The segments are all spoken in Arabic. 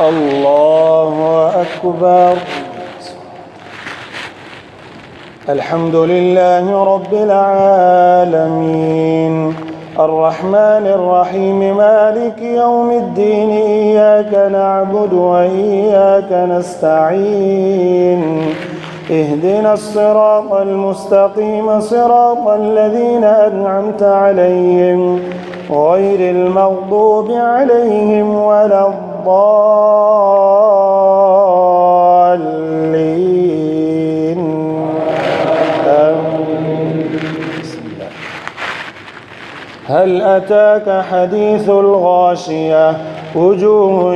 الله أكبر. الحمد لله رب العالمين الرحمن الرحيم مالك يوم الدين إياك نعبد وإياك نستعين اهدنا الصراط المستقيم صراط الذين أنعمت عليهم غير المغضوب عليهم ولا الضالين. هل أتاك حديث الغاشية وجوه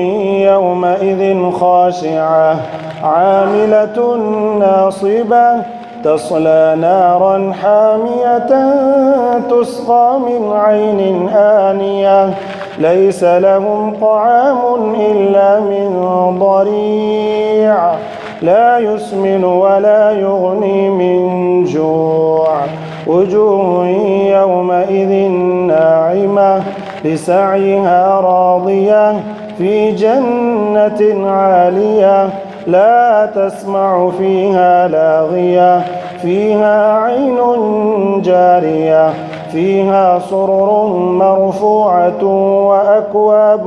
يومئذ خاشعة عاملة ناصبة تصلى نارا حامية تسقى من عين آنية ليس لهم طعام إلا من ضريع لا يسمن ولا يغني من جوع وجوه يومئذ ناعمة لسعيها راضية في جنة عالية لا تسمع فيها لاغية فيها عين جارية فيها سرر مرفوعة وأكواب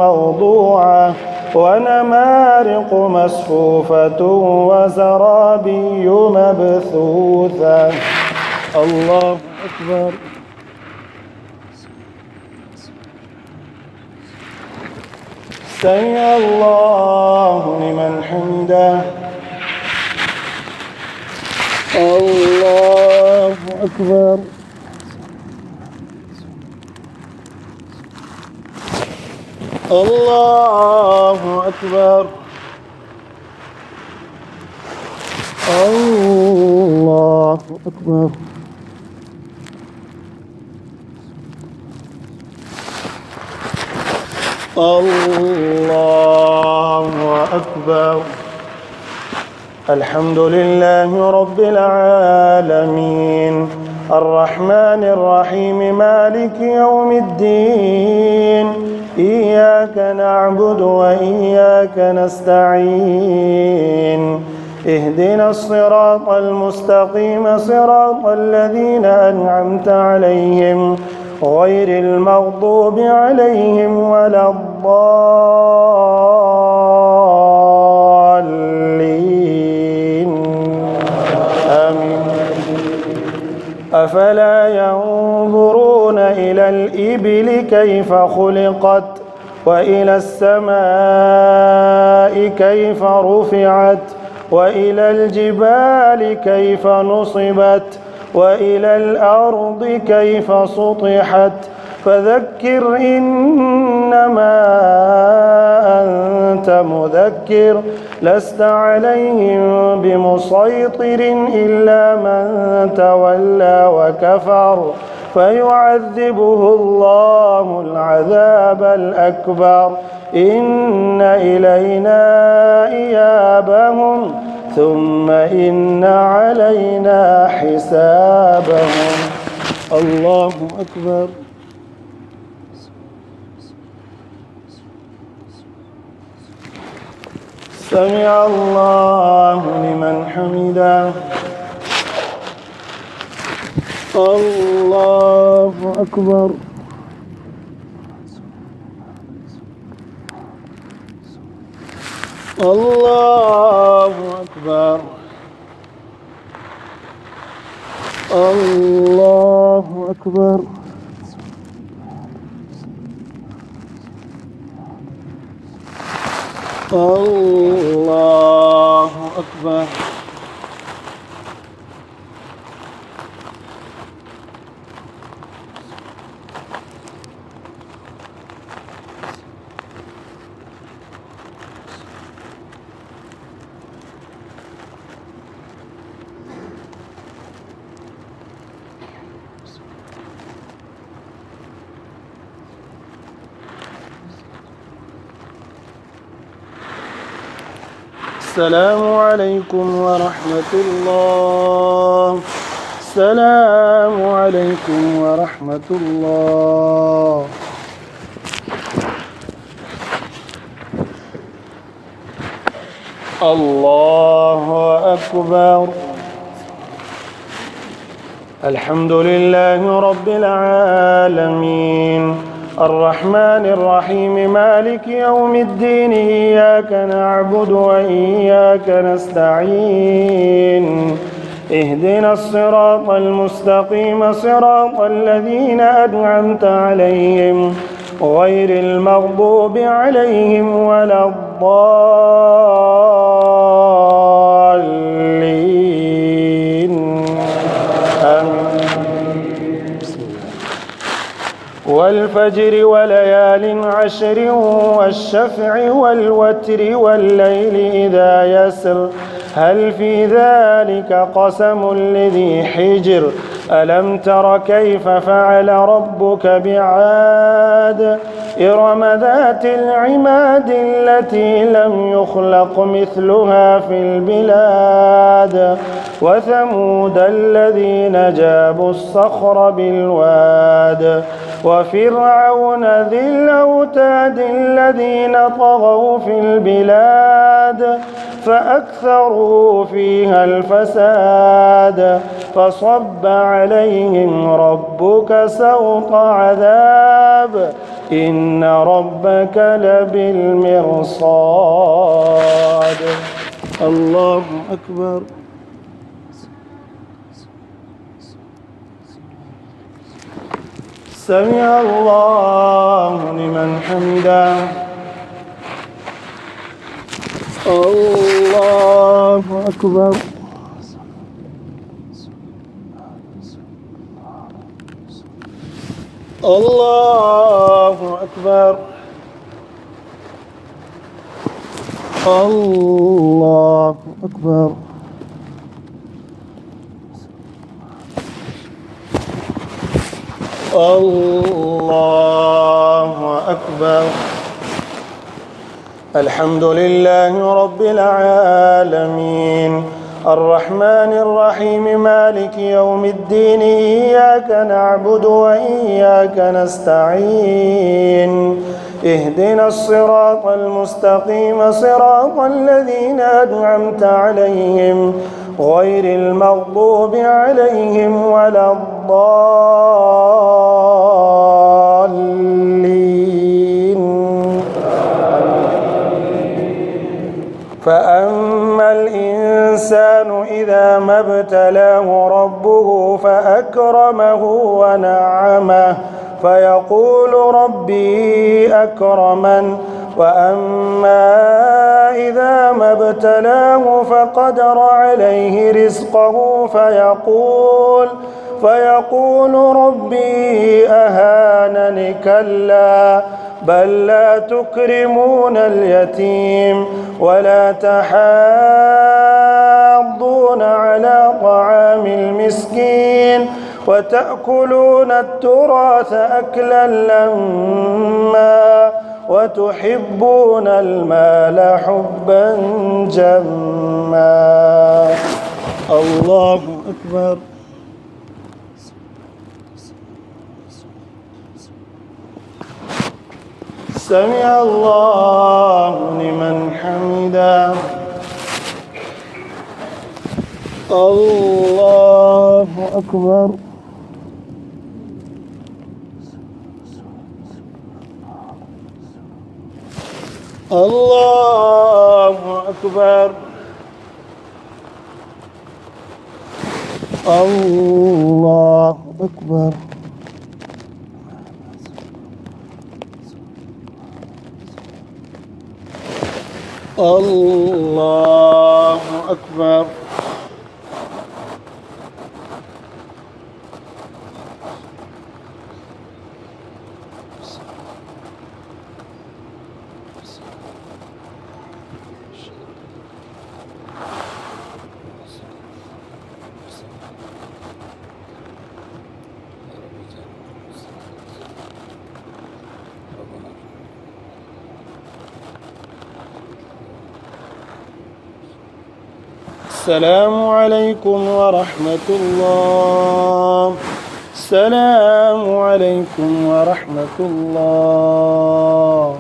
موضوعة ونمارق مصفوفة وزرابي مبثوثة. الله أكبر. سمع الله لمن حمده. الله أكبر. الله أكبر. الله أكبر. الله أكبر. الحمد لله رب العالمين الرحمن الرحيم مالك يوم الدين إياك نعبد وإياك نستعين اهدنا الصراط المستقيم صراط الذين أنعمت عليهم غير المغضوب عليهم ولا الضالين. آمين. أفلا ينظرون إلى الإبل كيف خلقت وإلى السماء كيف رفعت وإلى الجبال كيف نصبت وإلى الأرض كيف سطحت فذكر إنما أنت مذكر لست عليهم بمسيطر إلا من تولى وكفر فيعذبه الله العذاب الأكبر إن إلينا إيابهم ثم إن علينا حسابهم. الله أكبر. سمع الله لمن حمده. الله أكبر. الله أكبر. الله أكبر. الله أكبر. السلام عليكم ورحمة الله. السلام عليكم ورحمة الله. الله أكبر. الحمد لله رب العالمين الرحمن الرحيم مالك يوم الدين إياك نعبد وإياك نستعين اهدنا الصراط المستقيم صراط الذين أنعمت عليهم غير المغضوب عليهم ولا الضالين آمين. والفجر وليال عشر والشفع والوتر والليل إذا يسر هل في ذلك قسم لذي حجر ألم تر كيف فعل ربك بعاد إرم ذات العماد التي لم يخلق مثلها في البلاد وثمود الذين جابوا الصخر بالواد وفرعون ذي الأوتاد الذين طغوا في البلاد فأكثروا فيها الفساد فصب عليهم ربك سوط عذاب إن ربك لبالمرصاد. الله أكبر. سمع الله لمن حمده. الله أكبر. الله أكبر. الله أكبر. الله أكبر. الحمد لله رب العالمين الرحمن الرحيم مالك يوم الدين إياك نعبد وإياك نستعين اهدنا الصراط المستقيم صراط الذين أنعمت عليهم غير المغضوب عليهم ولا الضالين. فأما الإنسان إذا ما ابتلاه ربه فأكرمه ونعمه فيقول ربي أكرمن وأما إذا ما ابتلاه فقدر عليه رزقه فيقول ربي أهانن كلا بل لا تكرمون اليتيم ولا تحاضون على طعام المسكين وتأكلون التراث أكلا لما وتحبون المال حبا جما. الله أكبر. سمع الله لمن حمده. الله أكبر. الله أكبر. الله أكبر. الله أكبر. السلام عليكم ورحمة الله. السلام عليكم ورحمة الله.